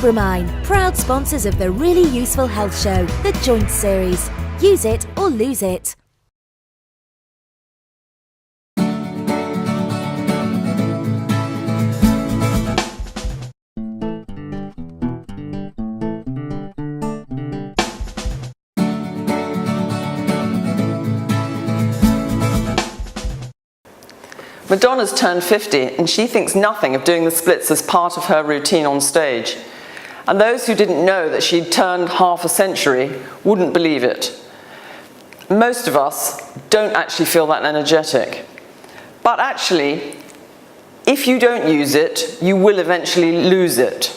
Fibramine, proud sponsors of the really useful health show, The Joints Series. Use it or lose it. Madonna's turned 50 and she thinks nothing of doing the splits as part of her routine on stage. And those who didn't know that she'd turned half a century wouldn't believe it. Most of us don't actually feel that energetic. But actually, if you don't use it, you will eventually lose it.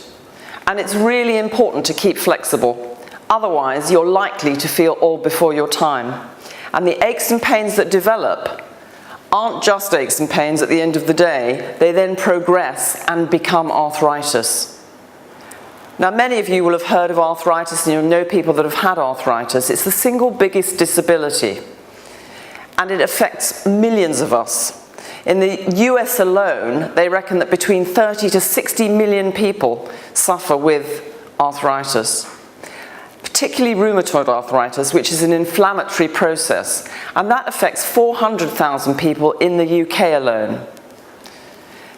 And it's really important to keep flexible. Otherwise, you're likely to feel old before your time. And the aches and pains that develop aren't just aches and pains at the end of the day. They then progress and become arthritis. Now, many of you will have heard of arthritis and you'll know people that have had arthritis. It's the single biggest disability, and it affects millions of us. In the US alone, they reckon that between 30 to 60 million people suffer with arthritis, particularly rheumatoid arthritis, which is an inflammatory process, and that affects 400,000 people in the UK alone.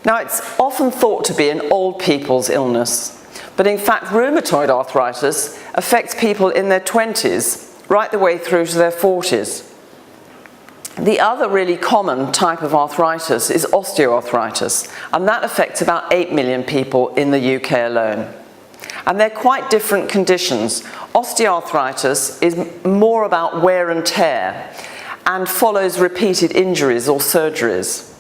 Now, it's often thought to be an old people's illness, but in fact, rheumatoid arthritis affects people in their 20s, right the way through to their 40s. The other really common type of arthritis is osteoarthritis, and that affects about 8 million people in the UK alone. And they're quite different conditions. Osteoarthritis is more about wear and tear and follows repeated injuries or surgeries.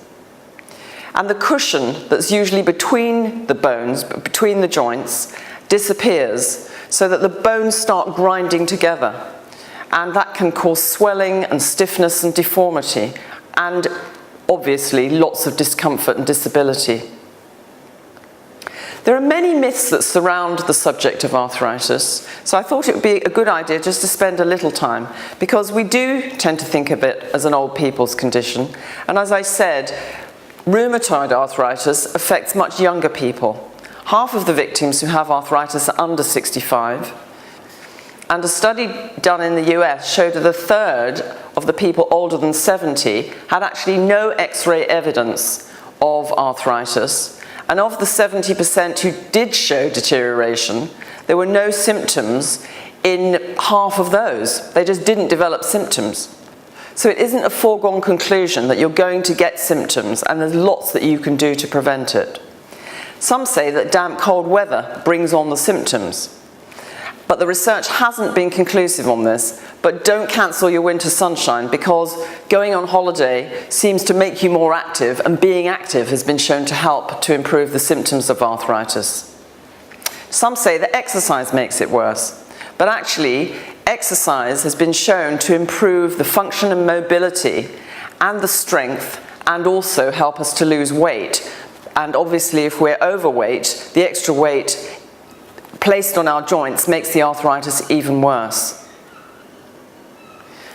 And the cushion that's usually between the bones, between the joints, disappears so that the bones start grinding together. And that can cause swelling and stiffness and deformity, and obviously lots of discomfort and disability. There are many myths that surround the subject of arthritis, so I thought it would be a good idea just to spend a little time, because we do tend to think of it as an old people's condition. And as I said, rheumatoid arthritis affects much younger people. Half of the victims who have arthritis are under 65. And a study done in the US showed that a third of the people older than 70 had actually no X-ray evidence of arthritis. And of the 70% who did show deterioration, there were no symptoms in half of those. They just didn't develop symptoms. So it isn't a foregone conclusion that you're going to get symptoms, and there's lots that you can do to prevent it. Some say that damp, cold weather brings on the symptoms. But the research hasn't been conclusive on this. But don't cancel your winter sunshine, because going on holiday seems to make you more active, and being active has been shown to help to improve the symptoms of arthritis. Some say that exercise makes it worse, but actually exercise has been shown to improve the function and mobility and the strength, and also help us to lose weight. And obviously, if we're overweight, the extra weight placed on our joints makes the arthritis even worse.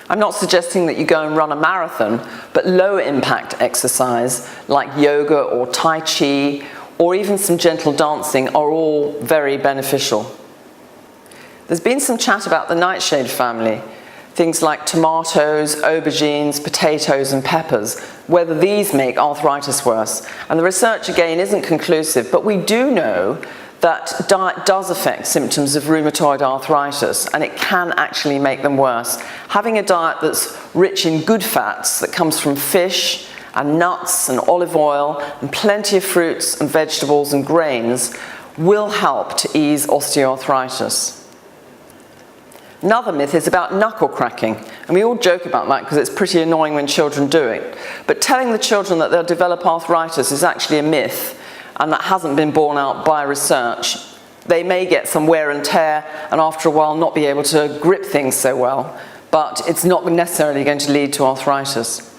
I'm not suggesting that you go and run a marathon, but low impact exercise like yoga or Tai Chi or even some gentle dancing are all very beneficial. There's been some chat about the nightshade family, things like tomatoes, aubergines, potatoes and peppers, whether these make arthritis worse. And the research again isn't conclusive, but we do know that diet does affect symptoms of rheumatoid arthritis, and it can actually make them worse. Having a diet that's rich in good fats, that comes from fish and nuts and olive oil and plenty of fruits and vegetables and grains, will help to ease osteoarthritis. Another myth is about knuckle cracking, and we all joke about that because it's pretty annoying when children do it. But telling the children that they'll develop arthritis is actually a myth, and that hasn't been borne out by research. They may get some wear and tear and after a while not be able to grip things so well, but it's not necessarily going to lead to arthritis.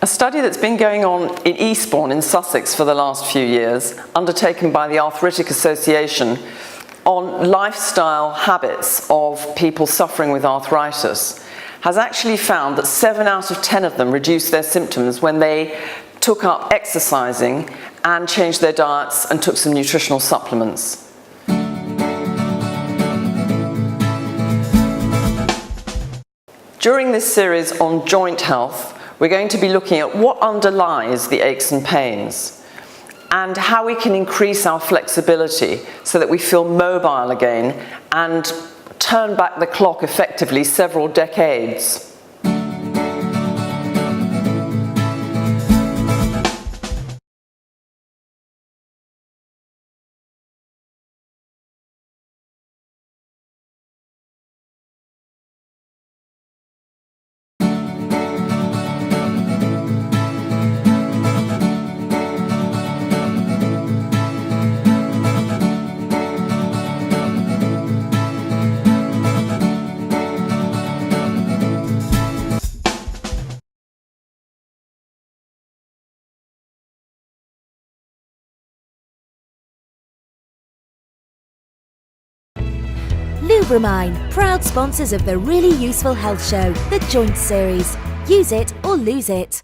A study that's been going on in Eastbourne in Sussex for the last few years, undertaken by the Arthritic Association, on lifestyle habits of people suffering with arthritis, has actually found that 7 out of 10 of them reduced their symptoms when they took up exercising and changed their diets and took some nutritional supplements. During this series on joint health, we're going to be looking at what underlies the aches and pains and how we can increase our flexibility so that we feel mobile again and turn back the clock effectively several decades. Lubramine, proud sponsors of the really useful health show, The Joint Series. Use it or lose it.